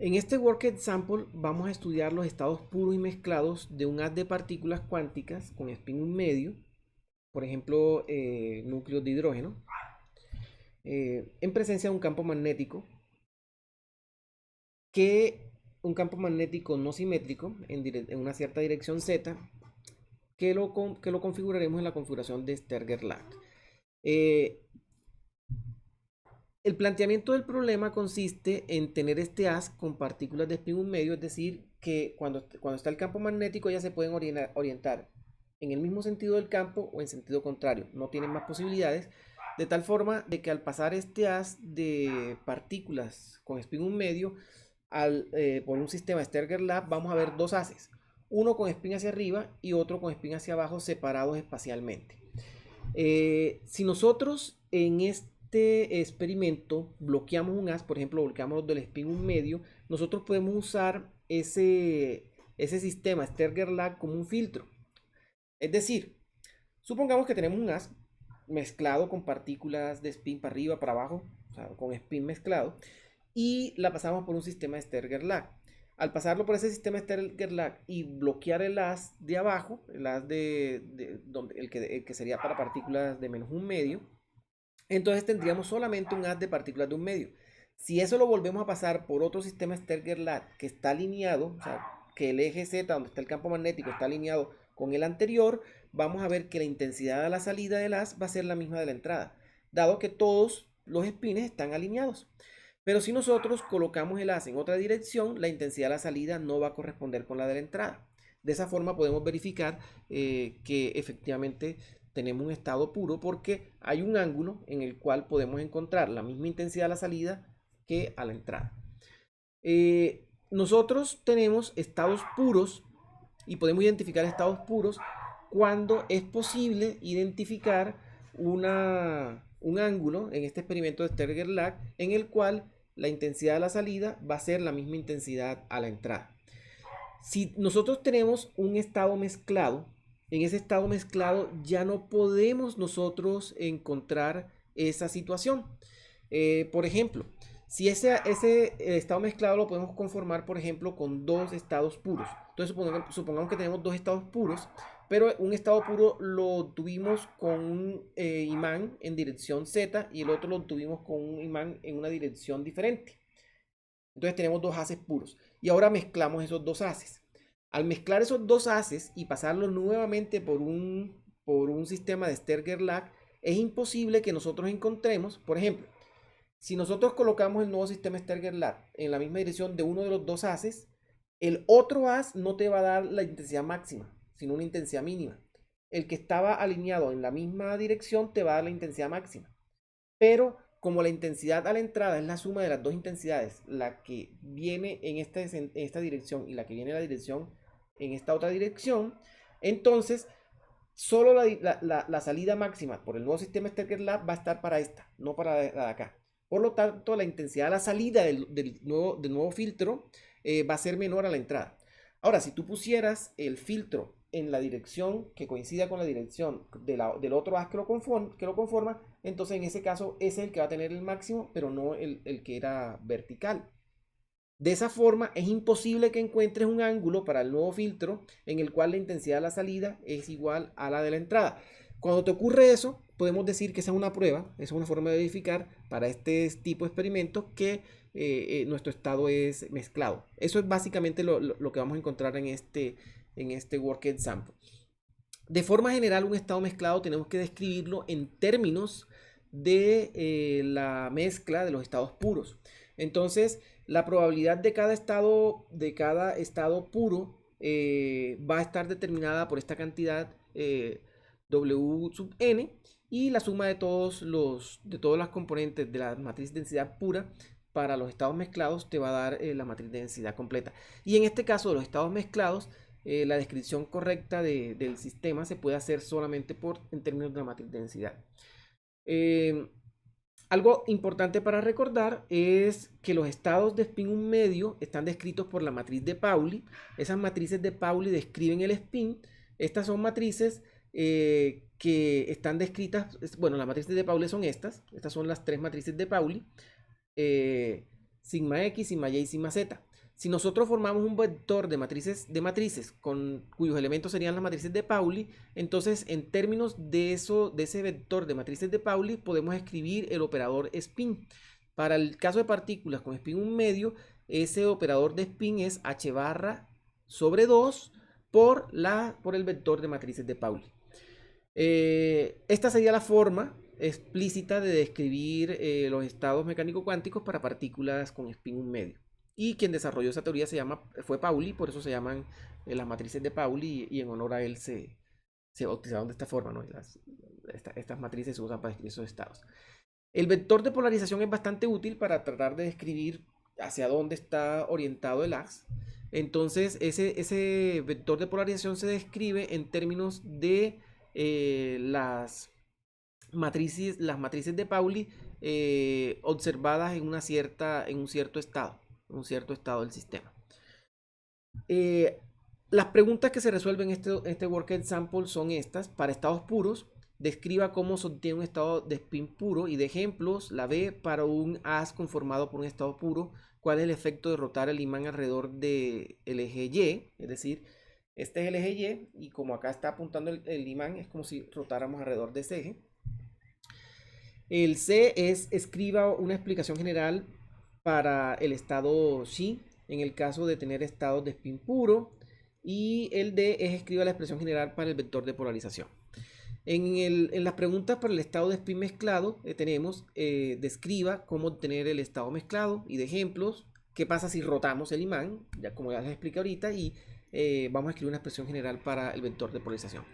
En este work example vamos a estudiar los estados puros y mezclados de un haz de partículas cuánticas con spin 1 medio, por ejemplo, núcleos de hidrógeno, en presencia de un campo magnético un campo magnético no simétrico en una cierta dirección z, que lo configuraremos en la configuración de Sturger-Lagg. El planteamiento del problema consiste en tener este haz con partículas de spin 1 medio, es decir, que cuando está el campo magnético ya se pueden orientar en el mismo sentido del campo o en sentido contrario, no tienen más posibilidades, de tal forma de que al pasar este haz de partículas con spin 1 medio por un sistema Sturger-Lagg vamos a ver dos haces, uno con spin hacia arriba y otro con spin hacia abajo, separados espacialmente. Si nosotros en este experimento bloqueamos un haz, por ejemplo, bloqueamos los del spin 1 medio, nosotros podemos usar ese sistema Sturger-Lagg como un filtro. Es decir, supongamos que tenemos un haz mezclado con partículas de spin para arriba, para abajo, o sea, con spin mezclado, y la pasamos por un sistema Sturger-Lagg. Al pasarlo por ese sistema Sturger-Lagg y bloquear el haz de abajo, el haz el que sería para partículas de menos un medio, entonces tendríamos solamente un haz de partículas de un medio. Si eso lo volvemos a pasar por otro sistema Sturger-Lagg que está alineado, o sea, que el eje Z, donde está el campo magnético, está alineado con el anterior, vamos a ver que la intensidad a la salida del haz va a ser la misma de la entrada, dado que todos los espines están alineados. Pero si nosotros colocamos el haz en otra dirección, la intensidad de la salida no va a corresponder con la de la entrada. De esa forma podemos verificar que efectivamente tenemos un estado puro porque hay un ángulo en el cual podemos encontrar la misma intensidad a la salida que a la entrada. Nosotros tenemos estados puros y podemos identificar estados puros cuando es posible identificar un ángulo en este experimento de Sturger-Lagg en el cual la intensidad de la salida va a ser la misma intensidad a la entrada. Si nosotros tenemos un estado mezclado, en ese estado mezclado ya no podemos nosotros encontrar esa situación. Por ejemplo, si ese estado mezclado lo podemos conformar, por ejemplo, con dos estados puros. Entonces supongamos que tenemos dos estados puros, pero un estado puro lo tuvimos con un imán en dirección Z y el otro lo tuvimos con un imán en una dirección diferente. Entonces tenemos dos haces puros. Y ahora mezclamos esos dos haces. Al mezclar esos dos haces y pasarlos nuevamente por un sistema de Sturger-Lagg, es imposible que nosotros encontremos, por ejemplo, si nosotros colocamos el nuevo sistema Sturger-Lagg en la misma dirección de uno de los dos haces, el otro haz no te va a dar la intensidad máxima, sino una intensidad mínima. El que estaba alineado en la misma dirección te va a dar la intensidad máxima. Pero como la intensidad a la entrada es la suma de las dos intensidades, la que viene en esta dirección y la que viene en la dirección en esta otra dirección, entonces solo la salida máxima por el nuevo sistema Sturger-Lagg va a estar para esta, no para la de acá. Por lo tanto, la intensidad a la salida del nuevo filtro va a ser menor a la entrada. Ahora, si tú pusieras el filtro en la dirección que coincida con la dirección del otro haz que lo conforma, entonces en ese caso ese es el que va a tener el máximo, pero no el que era vertical. De esa forma es imposible que encuentres un ángulo para el nuevo filtro en el cual la intensidad de la salida es igual a la de la entrada. Cuando te ocurre eso, podemos decir que esa es una prueba, esa es una forma de verificar para este tipo de experimentos que nuestro estado es mezclado. Eso es básicamente lo que vamos a encontrar en este work example. De forma general, un estado mezclado tenemos que describirlo en términos de la mezcla de los estados puros. Entonces, la probabilidad de cada estado puro va a estar determinada por esta cantidad W sub n, y la suma de todas las componentes de la matriz de densidad pura para los estados mezclados te va a dar la matriz de densidad completa. Y en este caso de los estados mezclados, la descripción correcta del sistema se puede hacer solamente en términos de la matriz de densidad. Algo importante para recordar es que los estados de spin 1 medio están descritos por la matriz de Pauli. Esas matrices de Pauli describen el spin. Estas son matrices que están descritas, bueno, las matrices de Pauli son estas son las tres matrices de Pauli, sigma X, sigma Y y sigma Z. Si nosotros formamos un vector de matrices cuyos elementos serían las matrices de Pauli, entonces en términos de ese vector de matrices de Pauli podemos escribir el operador spin. Para el caso de partículas con spin 1 medio, ese operador de spin es h barra sobre 2 por el vector de matrices de Pauli. Esta sería la forma explícita de describir los estados mecánico-cuánticos para partículas con spin 1 medio. Y quien desarrolló esa teoría fue Pauli, por eso se llaman las matrices de Pauli, y en honor a él se bautizaron de esta forma, ¿no? Estas matrices se usan para describir esos estados. El vector de polarización es bastante útil para tratar de describir hacia dónde está orientado el haz. Entonces ese vector de polarización se describe en términos de las matrices de Pauli observadas en un cierto estado del sistema. Las preguntas que se resuelven en este work example son estas. Para estados puros, describa cómo se obtiene un estado de spin puro, y de ejemplos, la B para un haz conformado por un estado puro, cuál es el efecto de rotar el imán alrededor del eje Y, es decir, este es el eje Y, y como acá está apuntando el imán, es como si rotáramos alrededor de ese eje. El C es escriba una explicación general para el estado Xi, en el caso de tener estados de spin puro. Y el D es escriba la expresión general para el vector de polarización. En las preguntas para el estado de spin mezclado tenemos describa cómo obtener el estado mezclado, y de ejemplos, qué pasa si rotamos el imán, ya como ya les expliqué ahorita, y vamos a escribir una expresión general para el vector de polarización.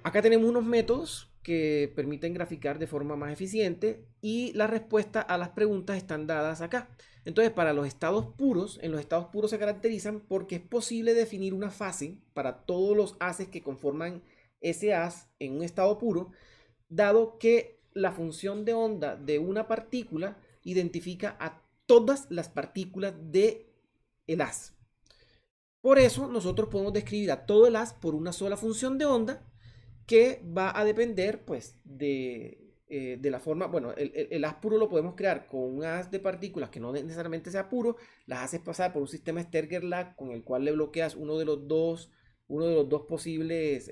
Acá tenemos unos métodos que permiten graficar de forma más eficiente, y la respuesta a las preguntas están dadas acá. Entonces, para los estados puros, en los estados puros se caracterizan porque es posible definir una fase para todos los haces que conforman ese haz en un estado puro, dado que la función de onda de una partícula identifica a todas las partículas del haz. Por eso nosotros podemos describir a todo el haz por una sola función de onda, que va a depender pues de la forma. Bueno, el haz puro lo podemos crear con un haz de partículas que no necesariamente sea puro, las haces pasar por un sistema Sturger-Lagg con el cual le bloqueas uno de las dos posibles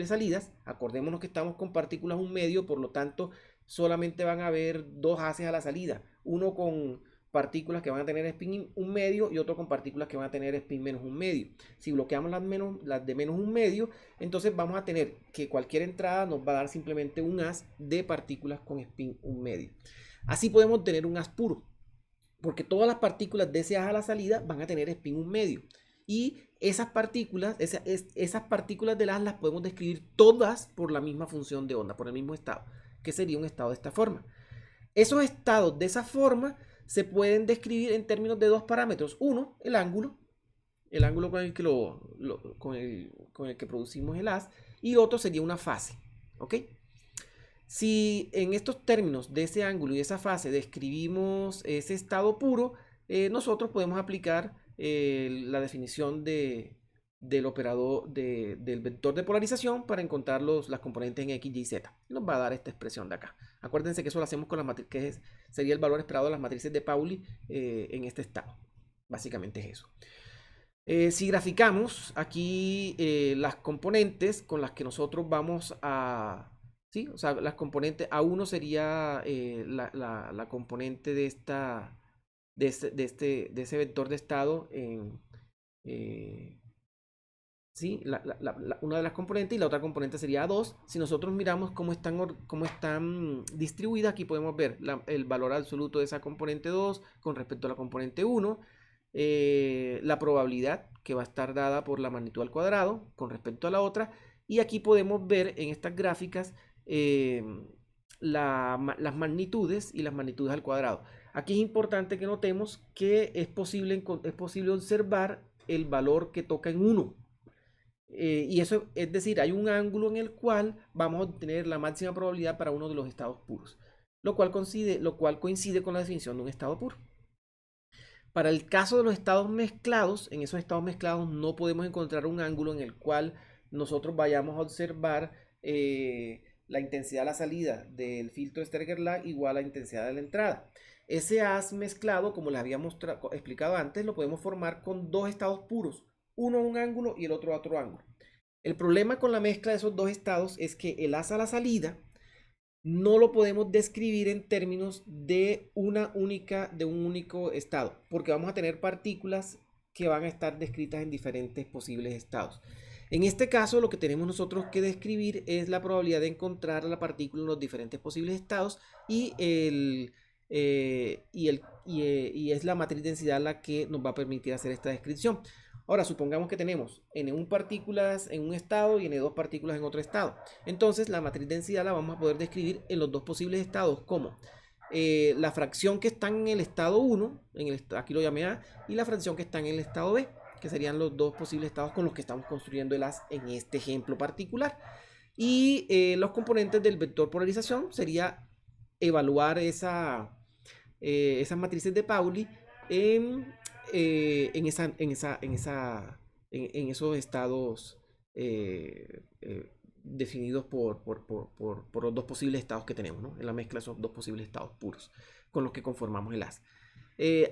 salidas. Acordémonos que estamos con partículas un medio, por lo tanto solamente van a haber dos haces a la salida, uno con partículas que van a tener spin un medio y otro con partículas que van a tener spin menos un medio. Si bloqueamos las de menos un medio, entonces vamos a tener que cualquier entrada nos va a dar simplemente un haz de partículas con spin un medio. Así podemos tener un haz puro, porque todas las partículas de ese haz a la salida van a tener spin un medio, y esas partículas del haz las podemos describir todas por la misma función de onda, por el mismo estado, que sería un estado de esta forma. Esos estados de esa forma se pueden describir en términos de dos parámetros. Uno, el ángulo con el que, con el que producimos el haz, y otro sería una fase. ¿Ok? Si en estos términos de ese ángulo y esa fase describimos ese estado puro, nosotros podemos aplicar la definición del operador del vector de polarización para encontrar las componentes en X, Y, Z. Nos va a dar esta expresión de acá. Acuérdense que eso lo hacemos con la matriz, sería el valor esperado de las matrices de Pauli en este estado. Básicamente es eso. Si graficamos aquí las componentes con las que nosotros vamos a... ¿sí? O sea, las componentes, A1 sería la componente de ese vector de estado en... ¿sí? Una de las componentes, y la otra componente sería A2. Si nosotros miramos cómo están distribuidas, aquí podemos ver el valor absoluto de esa componente 2 con respecto a la componente 1, la probabilidad que va a estar dada por la magnitud al cuadrado con respecto a la otra, y aquí podemos ver en estas gráficas las magnitudes y las magnitudes al cuadrado. Aquí es importante que notemos que es posible observar el valor que toca en 1. Y eso es decir, hay un ángulo en el cual vamos a obtener la máxima probabilidad para uno de los estados puros, lo cual coincide con la definición de un estado puro. Para el caso de los estados mezclados, en esos estados mezclados no podemos encontrar un ángulo en el cual nosotros vayamos a observar la intensidad de la salida del filtro Sturger-Lagg igual a la intensidad de la entrada. Ese haz mezclado, como les había explicado antes, lo podemos formar con dos estados puros, uno a un ángulo y el otro a otro ángulo. El problema con la mezcla de esos dos estados es que el haz a la salida no lo podemos describir en términos de un único estado, porque vamos a tener partículas que van a estar descritas en diferentes posibles estados. En este caso, lo que tenemos nosotros que describir es la probabilidad de encontrar la partícula en los diferentes posibles estados y es la matriz densidad la que nos va a permitir hacer esta descripción. Ahora, supongamos que tenemos N1 partículas en un estado y N2 partículas en otro estado. Entonces, la matriz densidad la vamos a poder describir en los dos posibles estados como la fracción que está en el estado 1, aquí lo llamé A, y la fracción que está en el estado B, que serían los dos posibles estados con los que estamos construyendo el haz en este ejemplo particular. Y los componentes del vector polarización sería evaluar esas matrices de Pauli en esos estados definidos por los dos posibles estados que tenemos, ¿no? En la mezcla de esos dos posibles estados puros con los que conformamos el haz.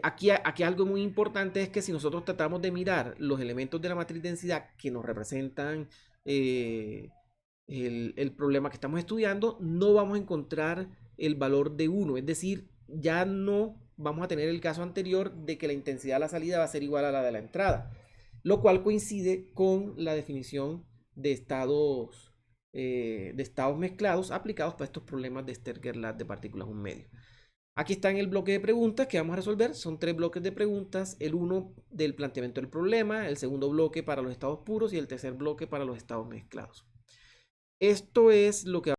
Aquí algo muy importante es que si nosotros tratamos de mirar los elementos de la matriz densidad que nos representan el problema que estamos estudiando, no vamos a encontrar el valor de 1, es decir, ya no vamos a tener el caso anterior de que la intensidad a la salida va a ser igual a la de la entrada, lo cual coincide con la definición de estados mezclados aplicados para estos problemas de Sturger-Lab de partículas 1 medio. Aquí está en el bloque de preguntas que vamos a resolver. Son 3 bloques de preguntas. El uno del planteamiento del problema, el segundo bloque para los estados puros y el tercer bloque para los estados mezclados. Esto es lo que